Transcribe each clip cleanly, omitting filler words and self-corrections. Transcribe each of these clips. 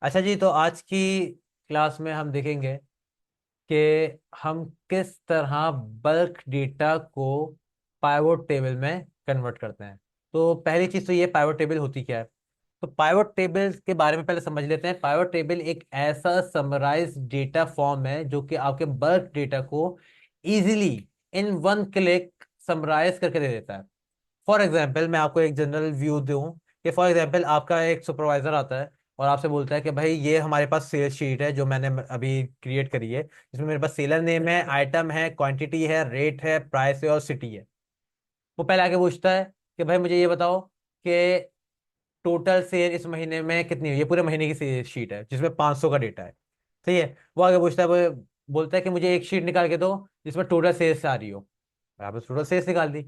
अच्छा जी, तो आज की क्लास में हम देखेंगे कि हम किस तरह बल्क डेटा को पाइवोट टेबल में कन्वर्ट करते हैं। तो पहली चीज तो ये पाइवोट टेबल होती क्या है। तो पाइवोट टेबल के बारे में पहले समझ लेते हैं। पाइवोट टेबल एक ऐसा समराइज डेटा फॉर्म है जो कि आपके बल्क डेटा को easily in one click summarise करके दे देता है। फॉर एग्जाम्पल मैं आपको एक जनरल व्यू दूं कि फॉर एग्जाम्पल आपका एक सुपरवाइजर आता है और आपसे बोलता है कि भाई ये हमारे पास सेल्स शीट है जो मैंने अभी क्रिएट करी है, जिसमें मेरे पास सेलर नेम है, आइटम है, क्वांटिटी है, रेट है, प्राइस है और सिटी है। वो पहले आके पूछता है कि भाई मुझे ये बताओ कि टोटल सेल इस महीने में कितनी हुई। ये पूरे महीने की सेल शीट है जिसमें 500 का डेटा है। ठीक है। वो आगे पूछता है, वो बोलता है कि मुझे एक शीट निकाल के दो जिसमें टोटल सेल्स आ रही हो। आपने टोटल सेल्स निकाल दी।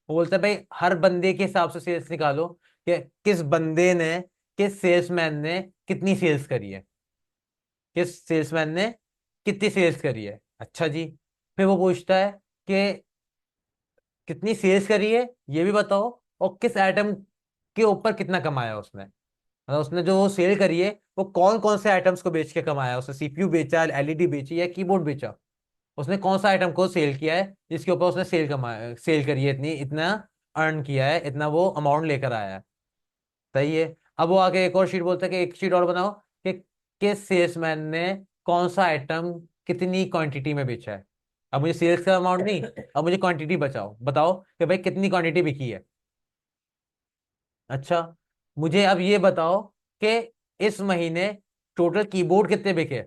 वो बोलता है भाई हर बंदे के हिसाब से सेल्स निकालो कि किस बंदे ने, किस सेल्समैन ने कितनी सेल्स करी है, किस सेल्समैन ने कितनी सेल्स करी है। अच्छा जी। फिर वो पूछता है कि कितनी सेल्स करी है ये भी बताओ, और किस आइटम के ऊपर कितना कमाया उसने। मतलब उसने जो सेल करी है वो कौन कौन से आइटम्स को बेच के कमाया। उसने सीपीयू बेचा, एलईडी बेची या कीबोर्ड बेचा। उसने कौन सा आइटम को सेल किया है जिसके ऊपर उसने सेल कमाया, सेल करी है, इतनी इतना अर्न किया है, इतना वो अमाउंट लेकर आया है। सही है। अब वो आगे एक और शीट बोलता है कि एक शीट और बनाओ कि किस सेल्समैन ने कौन सा आइटम कितनी क्वांटिटी में बेचा है। अब मुझे सेल्स का अमाउंट नहीं, अब मुझे क्वांटिटी बताओ कि भाई कितनी क्वांटिटी बिकी है। अच्छा, मुझे अब ये बताओ कि इस महीने टोटल कीबोर्ड कितने बिके।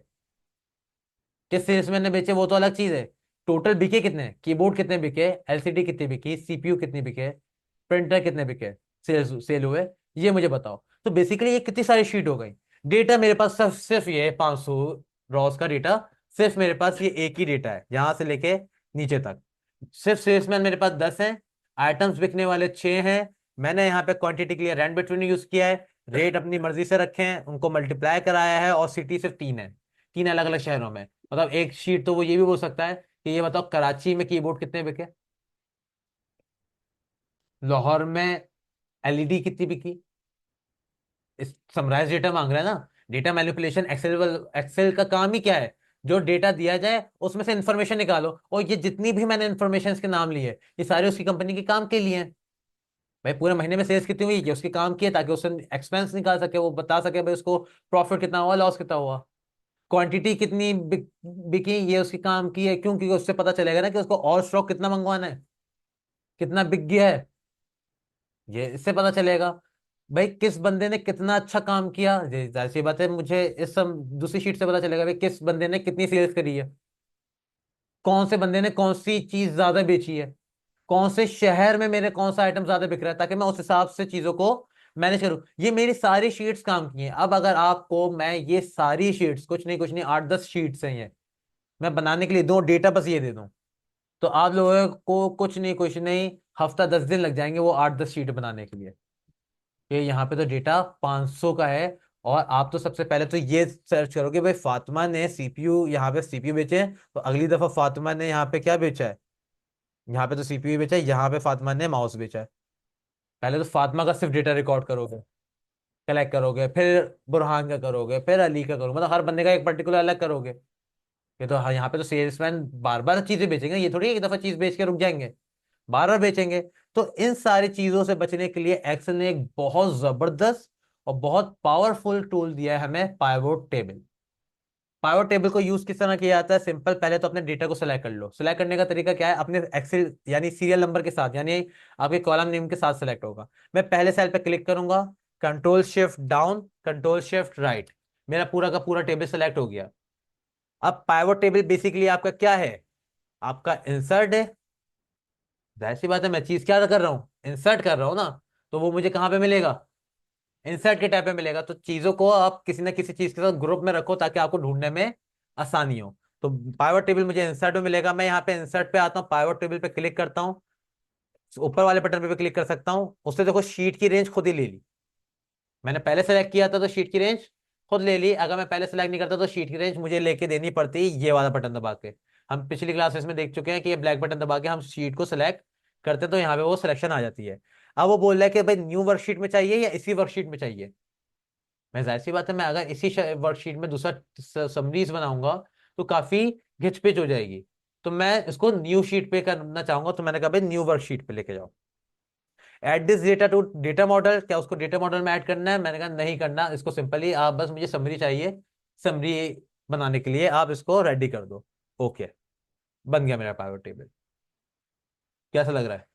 किस सेल्समैन ने बेचे वो तो अलग चीज है। टोटल बिके कितने कीबोर्ड, कितने बिके, एलसीडी कितनी बिकी, सीपीयू कितनी बिके, प्रिंटर कितने बिके, सेल हुए, ये मुझे बताओ। तो बेसिकली ये कितनी सारी शीट हो गई। डेटा मेरे पास सिर्फ ये 500 रॉस का डेटा। सिर्फ मेरे पास ये एक ही डेटा है यहां से लेके नीचे तक। सिर्फ सेल्समैन मेरे पास 10 हैं, आइटम्स बिकने वाले 6 हैं। मैंने यहाँ पे क्वांटिटी के लिए रैंड बिटवीन यूज किया है, रेट अपनी मर्जी से रखे हैं, उनको मल्टीप्लाई कराया है, और सिटी सिर्फ 3 है, 3 अलग अलग शहरों में। मतलब एक शीट तो वो ये भी बोल सकता है कि ये बताओ कराची में कीबोर्ड कितने बिके, लाहौर में एलईडी कितनी बिकी। इस समराइज डेटा मांग रहा है ना। डेटा मैनिपुलेशन, एक्सेल का काम ही क्या है, जो डेटा दिया जाए उसमें से इंफॉर्मेशन निकालो। और ये जितनी भी मैंने इंफॉर्मेशन के नाम लिए ये सारे उसकी कंपनी के काम के लिए हैं। भाई पूरे महीने में सेल्स कितनी हुई ये उसके काम की है, ताकि उससे एक्सपेंस निकाल सके, वो बता सके भाई उसको प्रॉफिट कितना हुआ, लॉस कितना हुआ। क्वांटिटी कितनी बिकी ये उसकी काम की है, क्यों? क्योंकि उससे पता चलेगा ना कि उसको और स्टॉक कितना मंगवाना है, कितना बिक गया है, ये इससे पता चलेगा। भाई किस बंदे ने कितना अच्छा काम किया, ये जाहिर सी बात है मुझे इस सब दूसरी शीट से पता चलेगा भाई किस बंदे ने कितनी सेल्स करी है, कौन से बंदे ने कौन सी चीज ज्यादा बेची है, कौन से शहर में मेरे कौन सा आइटम ज्यादा बिक रहा है, ताकि मैं उस हिसाब से चीजों को मैनेज करूं। ये मेरी सारी शीट्स काम की हैं। अब अगर आपको मैं ये सारी शीट्स, कुछ नहीं 8-10 शीट्स हैं ये, मैं बनाने के लिए दो डेटा बस ये दे दूं, तो आप लोगों को कुछ नहीं हफ्ता 10 दिन लग जाएंगे वो 8-10 शीट बनाने के लिए। कि यहाँ पे तो डेटा 500 का है। और आप तो सबसे पहले तो ये सर्च करोगे भाई फातिमा ने सीपीयू, यहाँ पे सीपीयू बेचे हैं, तो अगली दफा फातिमा ने यहाँ पे क्या बेचा है, यहाँ पे तो सीपीयू बेचा है, यहाँ पे फातिमा ने माउस बेचा है। पहले तो फातिमा का सिर्फ डेटा रिकॉर्ड करोगे, कलेक्ट करोगे, फिर बुरहान का करोगे, फिर अली का करोगे, मतलब हर बंदे का एक पर्टिकुलर अलग करोगे। ये तो हाँ, यहाँ पे तो सेल्समैन बार बार चीजें बेचेंगे, ये थोड़ी एक दफा चीज बेच के रुक जाएंगे, बार बार बेचेंगे। तो इन सारी चीजों से बचने के लिए एक्सेल ने एक बहुत जबरदस्त और बहुत पावरफुल टूल दिया है हमें, पाइवोट टेबल। पाइवोट टेबल को यूज किस तरह किया जाता है? सिंपल, पहले तो अपने डेटा को सिलेक्ट कर लो। सिलेक्ट करने का तरीका क्या है? अपने एक्सेल यानी सीरियल नंबर के साथ, यानी आपके कॉलम नेम के साथ सिलेक्ट होगा। मैं पहले सेल पे क्लिक करूंगा, control shift down, control shift right, मेरा पूरा का पूरा टेबल सेलेक्ट हो गया। अब पाइवोट टेबल बेसिकली आपका क्या है? आपका इंसर्ट है। जाहिर सी बात है मैं चीज क्या कर रहा हूँ, इंसर्ट कर रहा हूँ ना। तो वो मुझे कहाँ पे मिलेगा? इंसर्ट के टैब पे मिलेगा। तो चीजों को आप किसी ना किसी चीज के साथ ग्रुप में रखो ताकि आपको ढूंढने में आसानी हो। तो पाइवट टेबल मुझे इंसर्ट में मिलेगा। मैं यहाँ पे इंसर्ट पे आता हूँ, पाइवट टेबल पे क्लिक करता हूँ, ऊपर वाले बटन पे भी क्लिक कर सकता हूँ। उससे देखो शीट की रेंज खुद ही ले ली। मैंने पहले सेलेक्ट किया था तो शीट की रेंज खुद ले ली। अगर मैं पहले सेलेक्ट नहीं करता तो शीट की रेंज मुझे लेके देनी पड़ती ये वाला बटन दबा के। हम पिछली क्लासेस में देख चुके हैं कि ये ब्लैक बटन दबा के हम शीट को सिलेक्ट करते हैं तो यहाँ पे वो सिलेक्शन आ जाती है। अब वो बोल रहा है कि भाई न्यू वर्कशीट में चाहिए या इसी वर्कशीट में चाहिए। मैं जाहिर सी बात है, मैं अगर इसी वर्कशीट में दूसरा समरीज बनाऊंगा तो काफी घिचपिच हो जाएगी। तो मैं इसको न्यू शीट पे करना चाहूंगा, तो मैंने कहा भाई न्यू वर्कशीट पे लेके जाओ। Add this data to data model, क्या उसको डेटा मॉडल में ऐड करना है? मैंने कहा नहीं करना, इसको सिंपली आप बस मुझे समरी चाहिए, समरी बनाने के लिए आप इसको रेडी कर दो। ओके, बन गया मेरा पावर टेबल। कैसा लग रहा है?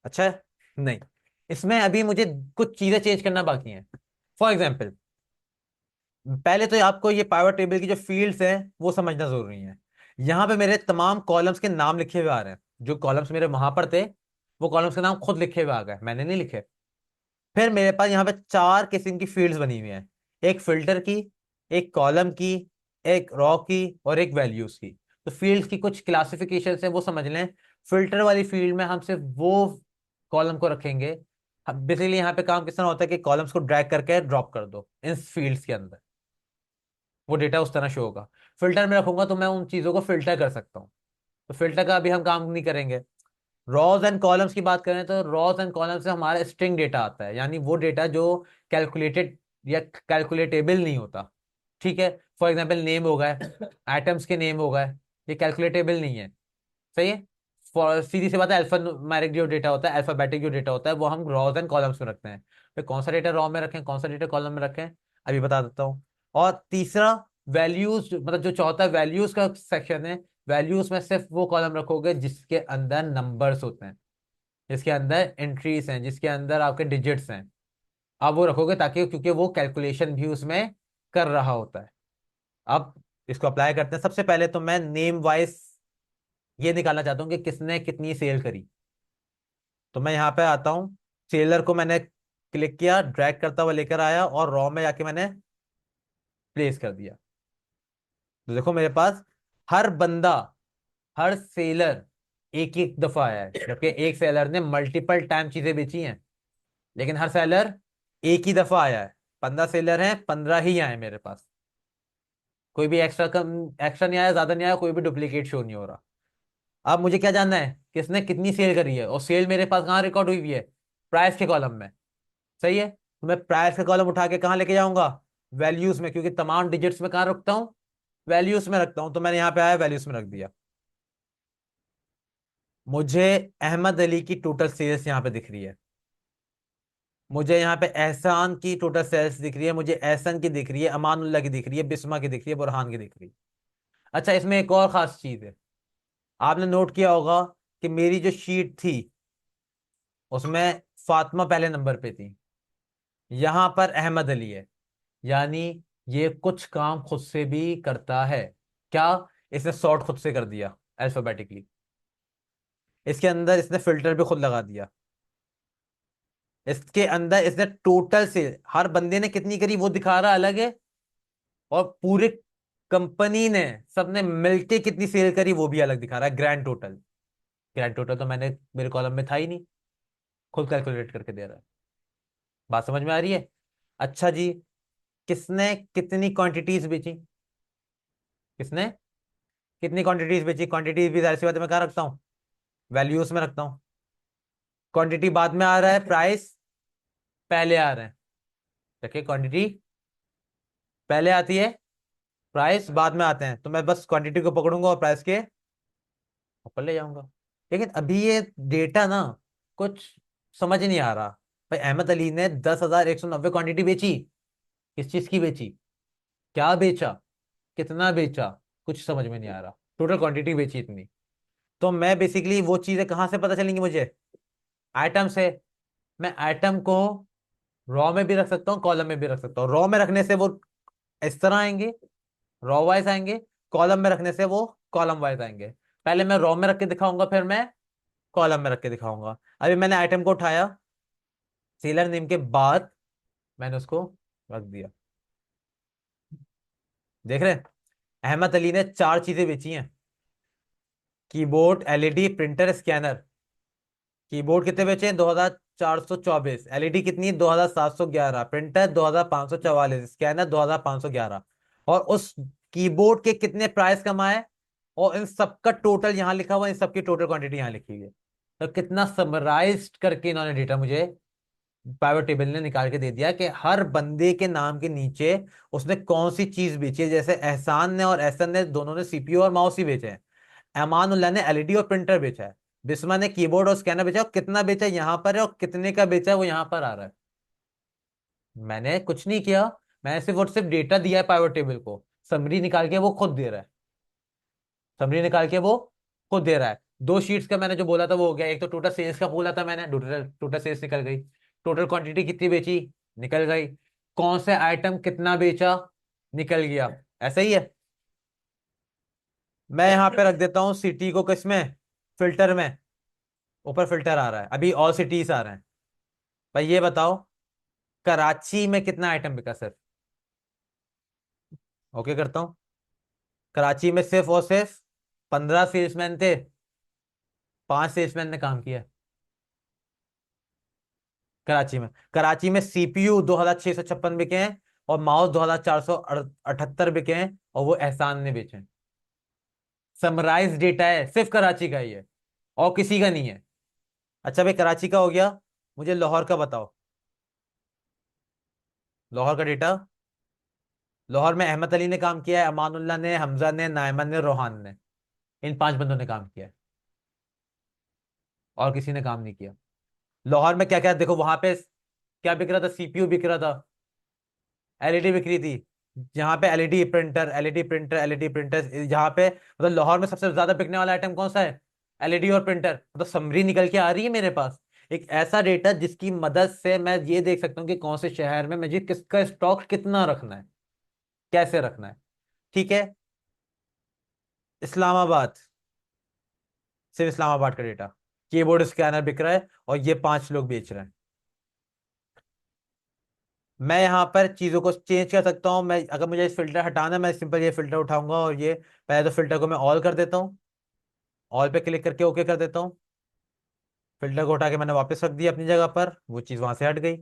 अच्छा है? नहीं, इसमें अभी मुझे कुछ चीजें चेंज करना बाकी हैं। फॉर एग्जाम्पल, पहले तो आपको ये पावर टेबल की जो फील्ड्स हैं वो समझना जरूरी है। यहाँ पे मेरे तमाम कॉलम्स के नाम लिखे हुए आ रहे हैं। जो कॉलम्स मेरे वहां पर थे, वो कॉलम्स के नाम खुद लिखे हुए आ गए, मैंने नहीं लिखे। फिर मेरे पास यहाँ पे चार किस्म की फील्ड्स बनी हुई हैं। एक फिल्टर की, एक कॉलम की, एक रॉ की, और एक वैल्यूज की। तो फील्ड्स की कुछ क्लासिफिकेशन है वो समझ लें। फिल्टर वाली फील्ड में हम सिर्फ वो कॉलम को रखेंगे। बेसिकली यहाँ पे काम किस तरह होता है कि कॉलम्स को ड्रैग करके ड्रॉप कर दो इन फील्ड्स के अंदर, वो डेटा उस तरह शो होगा। फिल्टर में रखूंगा तो मैं उन चीजों को फिल्टर कर सकता हूँ। तो फिल्टर का अभी हम काम नहीं करेंगे। रॉज एंड कॉलम्स की बात करें तो रॉज एंड कॉलम्स से हमारा स्ट्रिंग डेटा आता है, यानी वो डेटा जो कैलकुलेटेड या कैलकुलेटेबल नहीं होता। ठीक है, फॉर एग्जाम्पल नेम हो गए, आइटम्स के नेम हो गए, ये कैलकुलेटेबल नहीं है। सही है। फॉर सीधी सी बात है, अल्फान्यूमेरिक जो डेटा होता है, अल्फाबेटिक जो डेटा होता है, वो हम रॉज एंड कॉलम्स में रखते हैं। फिर कौन सा डेटा रॉ में रखें, कौन सा डेटा कॉलम में रखें, अभी बता देता हूँ। और तीसरा, वैल्यूज, मतलब जो चौथा वैल्यूज का सेक्शन है, वैल्यूज में सिर्फ वो कॉलम रखोगे जिसके अंदर नंबर्स होते हैं, जिसके अंदर एंट्रीज हैं, जिसके अंदर आपके डिजिट्स हैं। आप वो रखोगे ताकि, क्योंकि वो कैलकुलेशन भी उसमें कर रहा होता है। अब इसको अप्लाई करते हैं। सबसे पहले तो मैं नेम वाइज ये निकालना चाहता हूँ कि किसने कितनी सेल करी। तो मैं यहाँ पे आता हूँ, सेलर को मैंने क्लिक किया, ड्रैग करता हुआ लेकर आया और रॉ में जाके मैंने प्लेस कर दिया। तो देखो मेरे पास हर बंदा, हर सेलर एक एक दफा आया है, जबकि एक सेलर ने मल्टीपल टाइम चीजें बेची हैं, लेकिन हर सेलर एक ही दफा आया है। 15 सेलर हैं, 15 ही आए मेरे पास। कोई भी एक्स्ट्रा कम, एक्स्ट्रा नहीं आया, ज्यादा नहीं आया, कोई भी डुप्लीकेट शो नहीं हो रहा। अब मुझे क्या जानना है, किसने कितनी सेल करी है, और सेल मेरे पास कहाँ रिकॉर्ड हुई हुई है? प्राइस के कॉलम में। सही है, तो मैं प्राइस का कॉलम उठा के कहाँ लेके जाऊंगा? वैल्यूज में, क्योंकि तमाम डिजिट्स में कहाँ रखता हूँ? वैल्यूज में रखता हूँ। तो मैंने यहाँ पे आया, वैल्यूज में रख दिया। मुझे अहमद अली की टोटल सेल्स यहाँ पे दिख रही है। मुझे यहाँ पे एहसान की टोटल सेल्स दिख रही है। मुझे एहसन की दिख रही है, अमानुल्लाह की दिख रही है, बिस्मा की दिख रही है, बुरहान की दिख रही है। अच्छा, इसमें एक और खास चीज है। आपने नोट किया होगा कि मेरी जो शीट थी उसमें फातिमा पहले नंबर पे थी, यहां पर अहमद अली है। यानी ये कुछ काम खुद से भी करता है। क्या? इसने सॉर्ट खुद से कर दिया अल्फाबेटिकली। इसके अंदर इसने फिल्टर भी खुद लगा दिया। इसके अंदर इसने टोटल से हर बंदे ने कितनी करी वो दिखा रहा अलग है, और पूरे कंपनी ने, सबने मिलके कितनी सेल करी वो भी अलग दिखा रहा है, ग्रैंड टोटल। ग्रैंड टोटल तो मैंने मेरे कॉलम में था ही नहीं, खुद कैलकुलेट करके दे रहा है। बात समझ में आ रही है? अच्छा जी, किसने कितनी क्वांटिटीज बेची? किसने कितनी क्वांटिटीज बेची? क्वांटिटीज भी जाहिर सी बात है मैं कहाँ रखता हूँ? वैल्यूज में रखता हूँ। क्वांटिटी बाद में आ रहा है, प्राइस पहले आ रहा है। देखिए, क्वांटिटी पहले आती है, प्राइस बाद में आते हैं। तो मैं बस क्वांटिटी को पकड़ूंगा और प्राइस के ऊपर ले जाऊंगा। लेकिन अभी ये डेटा ना कुछ समझ नहीं आ रहा। भाई अहमद अली ने 10,190 क्वांटिटी बेची, किस चीज की बेची, क्या बेचा, कितना बेचा, कुछ समझ में नहीं आ रहा। टोटल क्वांटिटी बेची इतनी। तो मैं बेसिकली वो चीजें कहाँ से पता चलेंगी मुझे? आइटम से। मैं आइटम को रॉ में भी रख सकता हूँ, कॉलम में भी रख सकता हूँ। रॉ में रखने से वो इस तरह आएंगे, रॉ वाइज आएंगे। कॉलम में रखने से वो कॉलम वाइज आएंगे। पहले मैं रॉ में रख के दिखाऊंगा, फिर मैं कॉलम में रख के दिखाऊंगा। अभी मैंने आइटम को उठाया, सेलर नेम के बाद मैंने उसको रख दिया। देख रहे हैं? अहमद अली ने चार चीजें बेची हैं, keyboard, LED, printer, scanner. Keyboard कितने बेचे हैं? 2,424। एलईडी कितनी? 2,711। प्रिंटर 2,544। स्कैनर 2,511। और उस कीबोर्ड के कितने प्राइस कमाए, और इन सबका टोटल यहां लिखा हुआ है, इन सबकी टोटल क्वांटिटी यहां लिखी हुई है। तो कितना समराइज्ड करके इन्होंने डेटा मुझे पाइवट टेबल ने निकाल के दे दिया कि हर बंदे के नाम के नीचे उसने कौन सी चीज बेची है। जैसे एहसान ने और एहसन ने दोनों ने सीपीयू और माउस ही बेचे हैं। अमानुल्लाह ने एलईडी और प्रिंटर बेचा है। बिस्मा ने कीबोर्ड और स्कैनर बेचा है, और कितना बेचा है यहाँ पर है, और कितने का बेचा है वो यहाँ पर आ रहा है। मैंने कुछ नहीं किया। मैंने सिर्फ और सिर्फ डेटा दिया है पाइवट टेबल को। समरी निकाल के वो खुद दे रहा है। समरी निकाल के वो खुद दे रहा है। दो शीट्स का मैंने जो बोला था वो हो गया। एक तो टोटल सेल्स का बोला था मैंने, टोटल टोटल सेल्स निकल गई। टोटल क्वांटिटी कितनी बेची, निकल गई। कौन से आइटम कितना बेचा, निकल गया। ऐसा ही है। मैं यहाँ पे रख देता हूँ सिटी को किसमें, फिल्टर में। ऊपर फिल्टर आ रहा है, अभी ऑल सिटीज आ रहे हैं। भाई ये बताओ, कराची में कितना आइटम बिका सर। ओके करता हूँ। कराची में सिर्फ और सिर्फ 15 सेल्समैन थे, 5 सेल्समैन ने काम किया। कराची में सीपीयू 2656 बिके हैं, और माउस 2478 बिके हैं, और वो एहसान ने बेचे हैं। समराइज डेटा है, सिर्फ कराची का ही है, और किसी का नहीं है। अच्छा भाई, कराची का हो गया। मुझे लाहौर का बताओ। लाहौर का डेटा। लाहौर में अहमद अली ने काम किया है, अमानुल्लाह ने, हमजा ने, नायमन ने, रोहान ने। इन 5 बंदों ने काम किया है, और किसी ने काम नहीं किया। लाहौर में क्या क्या देखो वहां पे। क्या बिक रहा था, सीपीयू बिक रहा था, एलईडी बिक रही थी। जहां पे LED printer, LED printer, LED printer, जहां पे मतलब लाहौर में सबसे ज्यादा बिकने वाला आइटम कौन सा है, एलईडी और प्रिंटर। मतलब समरी निकल के आ रही है मेरे पास। एक ऐसा डेटा जिसकी मदद से मैं ये देख सकता हूँ कि कौन से शहर में मुझे किसका स्टॉक कितना रखना है, कैसे रखना है। ठीक है। इस्लामाबाद, सिर्फ इस्लामाबाद का डेटा। कीबोर्ड स्कैनर बिक रहा है, और ये 5 लोग बेच रहे हैं। मैं यहाँ पर चीजों को चेंज कर सकता हूँ। मैं अगर मुझे इस फिल्टर हटाना है, मैं सिंपल ये फिल्टर उठाऊंगा, और ये पहले तो फिल्टर को मैं ऑल कर देता हूँ। ऑल पे क्लिक करके ओके कर देता हूँ। फिल्टर को उठा के मैंने वापस रख दिया अपनी जगह पर, वो चीज़ वहां से हट गई।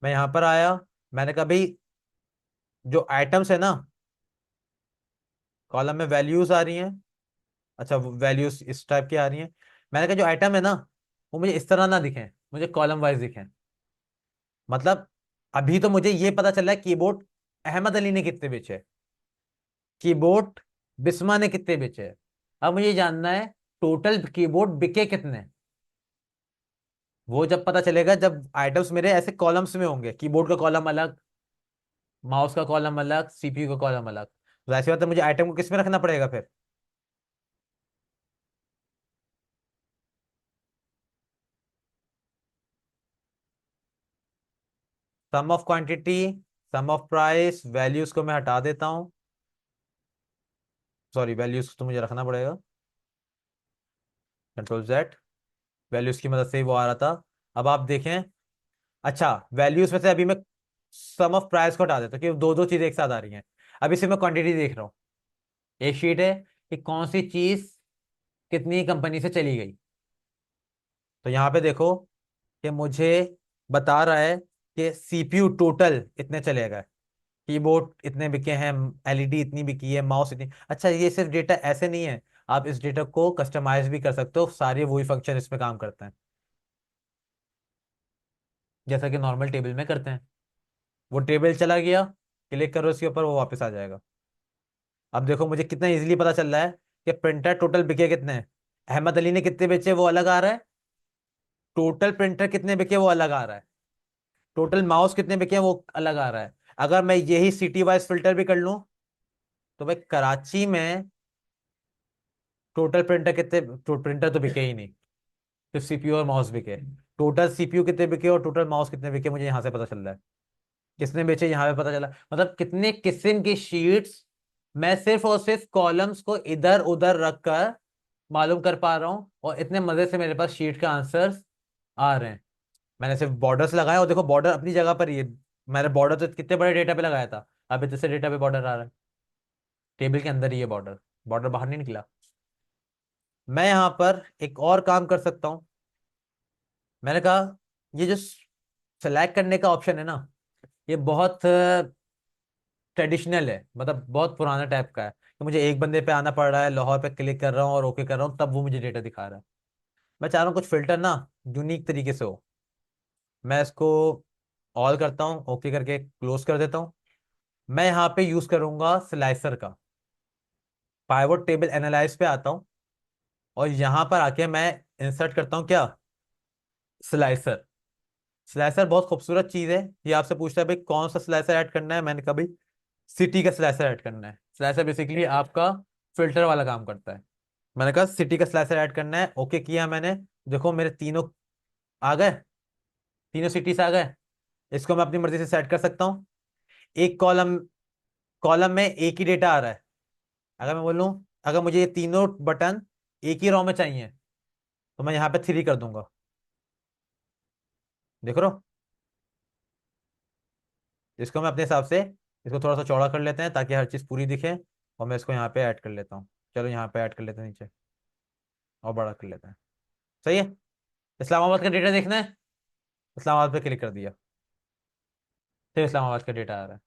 मैं यहाँ पर आया। मैंने कहा भाई, जो आइटम्स है ना, कॉलम में वैल्यूज आ रही हैं। अच्छा, वैल्यूज इस टाइप की आ रही हैं। मैंने कहा जो आइटम है ना, वो मुझे इस तरह ना दिखें, मुझे कॉलम वाइज दिखें। मतलब अभी तो मुझे ये पता चला है कीबोर्ड अहमद अली ने कितने बेचे, कीबोर्ड बिस्मा ने कितने बेचे। अब मुझे जानना है टोटल कीबोर्ड बिके कितने। वो जब पता चलेगा जब आइटम्स मेरे ऐसे कॉलम्स में होंगे, कीबोर्ड का कॉलम अलग, माउस का कॉलम अलग, सीपीयू का कॉलम अलग। तो ऐसी बात है, मुझे आइटम को किस में रखना पड़ेगा फिर। Sum of quantity, sum of price, values को मैं हटा देता हूँ। सॉरी, वैल्यूज तो मुझे रखना पड़ेगा। Control Z. वैल्यूज की मदद से ही वो आ रहा था। अब आप देखें। अच्छा, वैल्यूज में से अभी मैं सम ऑफ प्राइस को हटा देता हूँ, क्योंकि दो दो चीजें एक साथ आ रही हैं। अभी सिर्फ मैं क्वांटिटी देख रहा हूँ। एक शीट है कि कौन सी चीज कितनी कंपनी से चली गई। तो यहाँ पे देखो कि मुझे बता रहा है कि सीपीयू टोटल इतने चले गए, कीबोर्ड इतने बिके हैं, एलईडी इतनी बिकी है, माउस इतनी। अच्छा, ये सिर्फ डेटा ऐसे नहीं है, आप इस डेटा को कस्टमाइज भी कर सकते हो। सारे वही फंक्शन इसमें काम करते हैं, जैसा कि नॉर्मल टेबल में करते हैं। वो टेबल चला गया, क्लिक करो इसके ऊपर, वो वापस आ जाएगा। अब देखो मुझे कितना इजीली पता चल रहा है कि प्रिंटर टोटल बिके कितने हैं। अहमद अली ने कितने बेचे वो अलग आ रहा है, टोटल प्रिंटर कितने बिके वो अलग आ रहा है, टोटल माउस कितने बिके हैं वो अलग आ रहा है। अगर मैं यही सिटी वाइज फिल्टर भी कर लूं, तो भाई कराची में टोटल प्रिंटर कितने, प्रिंटर तो बिके ही नहीं, सिर्फ सीपीयू और माउस बिके। टोटल सीपीयू कितने बिके और टोटल माउस कितने बिके मुझे यहाँ से पता चल रहा है। किसने बेचे यहाँ पे पता चला। मतलब कितने किस्म की शीट्स मैं सिर्फ और सिर्फ कॉलम्स को इधर उधर रखकर मालूम कर पा रहा हूँ, और इतने मजे से मेरे पास शीट का आंसर्स आ रहे हैं। मैंने सिर्फ बॉर्डर्स लगाए, और देखो बॉर्डर अपनी जगह पर ही है। मैंने बॉर्डर तो कितने बड़े डेटा पे लगाया था, अभी दूसरे डेटा पे बॉर्डर आ रहा है। टेबल के अंदर ही है बॉर्डर, बॉर्डर बाहर नहीं निकला। मैं यहाँ पर एक और काम कर सकता हूँ। मैंने कहा ये जो सेलेक्ट करने का ऑप्शन है ना, ये बहुत ट्रेडिशनल है, मतलब बहुत पुराना टाइप का है। तो मुझे एक बंदे पे आना पड़ रहा है, लाहौर पे क्लिक कर रहा हूँ और ओके कर रहा हूँ, तब वो मुझे डेटा दिखा रहा है। मैं चाह रहा हूँ कुछ फिल्टर ना यूनिक तरीके से हो। मैं इसको ऑल करता हूँ, ओके करके क्लोज कर देता हूँ। मैं यहाँ पे यूज करूंगा स्लाइसर का, पाइवट टेबल एनालाइज पे आता हूँ, और यहाँ पर आके मैं इंसर्ट करता हूँ क्या, स्लाइसर। स्लाइसर बहुत खूबसूरत चीज है। ये आपसे पूछता है भाई कौन सा स्लाइसर ऐड करना है, मैंने कहा भाई सिटी का स्लाइसर ऐड करना है। स्लाइसर बेसिकली आपका फिल्टर वाला काम करता है। मैंने कहा सिटी का स्लाइसर ऐड करना है, ओके किया मैंने। देखो मेरे तीनों आ गए, तीनों सिटी से आ गए। इसको मैं अपनी मर्जी से सेट कर सकता हूँ। एक कॉलम, कॉलम में एक ही डेटा आ रहा है। अगर मैं बोलूँ, अगर मुझे ये तीनों बटन एक ही रो में चाहिए, तो मैं यहाँ पे 3 कर दूंगा। देख रहे हो, इसको मैं अपने हिसाब से इसको थोड़ा सा चौड़ा कर लेते हैं ताकि हर चीज़ पूरी दिखे। और मैं इसको यहाँ पे ऐड कर लेता हूँ। चलो यहाँ पे ऐड कर लेते हैं नीचे, और बड़ा कर लेते हैं। सही है। इस्लामाबाद का डेटा देखना है, इस्लामाबाद पे क्लिक कर दिया, सिर्फ इस्लामाबाद का डेटा आ रहा है।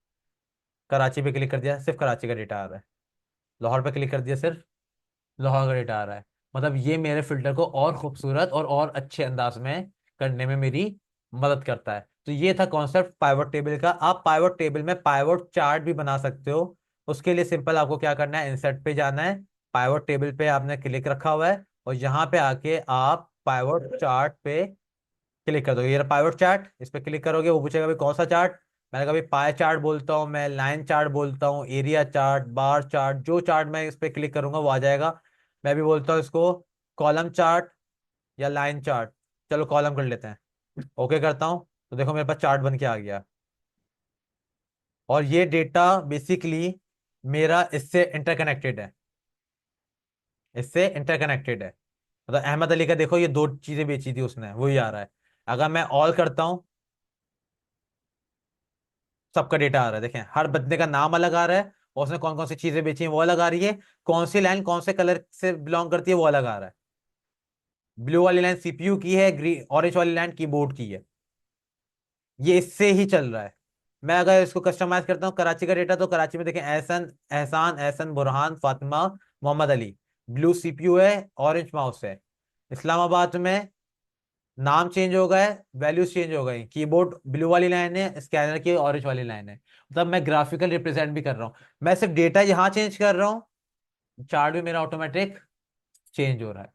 कराची पे क्लिक कर दिया, सिर्फ कराची का डेटा आ रहा है। लाहौर पे क्लिक कर दिया, सिर्फ लाहौर का डेटा आ रहा है। मतलब ये मेरे फिल्टर को और खूबसूरत और अच्छे अंदाज में करने में मेरी मदद करता है। तो ये था कॉन्सेप्ट पाइवट टेबल का। आप पाइवट टेबल में पाइवट चार्ट भी बना सकते हो। उसके लिए सिंपल आपको क्या करना है, इंसर्ट पे जाना है, पाइवट टेबल पे आपने क्लिक रखा हुआ है, और यहाँ पे आके आप पाइवट चार्ट पे क्लिक कर दो। ये पाइवट चार्ट, इस पे क्लिक करोगे, वो पूछेगा भाई कौन सा चार्ट। मैंने कहा भाई पाई चार्ट बोलता हूँ, मैं लाइन चार्ट बोलता हूँ, एरिया चार्ट, बार चार्ट, जो चार्ट मैं इस पे क्लिक करूंगा वो आ जाएगा। मैं भी बोलता हूँ इसको कॉलम चार्ट या लाइन चार्ट। चलो कॉलम कर लेते हैं, ओके करता हूँ, तो देखो मेरे पास चार्ट बन के आ गया। और ये डेटा बेसिकली मेरा इससे इंटरकनेक्टेड है, इससे इंटरकनेक्टेड है। मतलब अहमद अली का देखो, ये 2 चीजें बेची थी उसने, वही आ रहा है। अगर मैं ऑल करता हूँ, सबका डेटा आ रहा है। देखें हर बंदे का नाम अलग आ रहा है, और उसने कौन कौन सी चीजें बेची हैं वो अलग आ रही है। कौन सी लाइन कौन से कलर से बिलोंग करती है वो अलग आ रहा है। ब्लू वाली लाइन सीपीयू की है, ग्रीन ऑरेंज वाली लाइन कीबोर्ड की है। ये इससे ही चल रहा है। मैं अगर इसको कस्टमाइज करता हूँ कराची का डेटा, तो कराची में देखें एहसन, एहसान, एहसन, बुरहान, फातिमा, मोहम्मद अली। ब्लू सीपीयू है, ऑरेंज माउस है। इस्लामाबाद में नाम चेंज हो गए, वैल्यूज चेंज हो गई, कीबोर्ड ब्लू वाली लाइन है, स्कैनर की ऑरेंज वाली लाइन है। मतलब मैं ग्राफिकल रिप्रेजेंट भी कर रहा हूँ। मैं सिर्फ डेटा यहाँ चेंज कर रहा हूँ, चार्ट भी मेरा ऑटोमेटिक चेंज हो रहा है।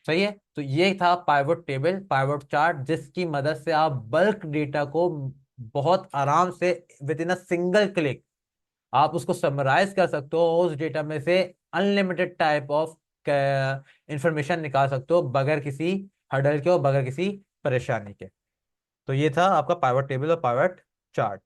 सही है। तो ये था पाइवट टेबल, पाइवट चार्ट, जिसकी मदद से आप बल्क डेटा को बहुत आराम से with in a single click आप उसको समराइज कर सकते हो। उस डेटा में से अनलिमिटेड टाइप ऑफ इंफॉर्मेशन निकाल सकते हो बगैर किसी हर्डल के और बगैर किसी परेशानी के। तो ये था आपका पाइवट टेबल और पाइवट चार्ट।